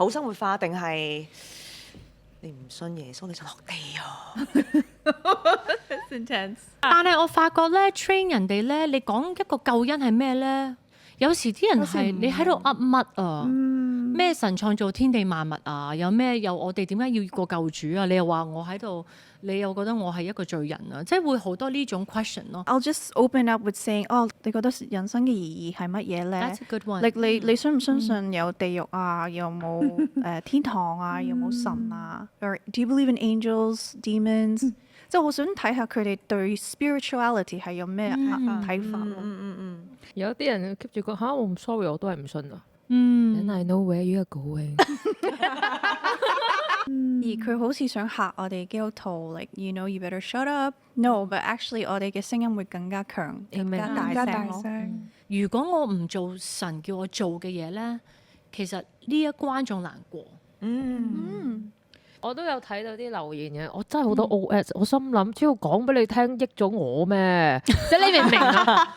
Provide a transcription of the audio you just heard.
好生活化定係你唔信耶穌你就落地啊？但係我發覺咧 train 人哋咧，你講一個救恩係咩咧？有時啲人係你喺度噏乜啊？咩神創造天地萬物啊？有咩有我哋點解要個救主啊？你又話我喺度，你又覺得我係一個罪人啊？即係會好多呢種 question 咯。I'll just open up with saying，你覺得人生嘅意義係乜嘢咧 That's a good one。你信唔相信有地獄啊？有冇天堂啊？有冇神啊？Or do you believe in angels, demons？即係我想睇下佢哋對 spirituality 係有咩睇法咯。有啲人 keep 住講嚇，我唔 sorry， 我都係唔信啊。嗯 Then I know where you are going。而佢好似想嚇我哋基督徒 like you know you better shut up。No, but actually 我哋嘅聲音會更加強，更加大聲咯。如果我唔做神叫我做嘅嘢咧，其實呢一關仲難過。我都有睇到啲留言嘅，我真係好多 OS，我心諗只要講俾你聽益咗我咩？即係你明唔明啊？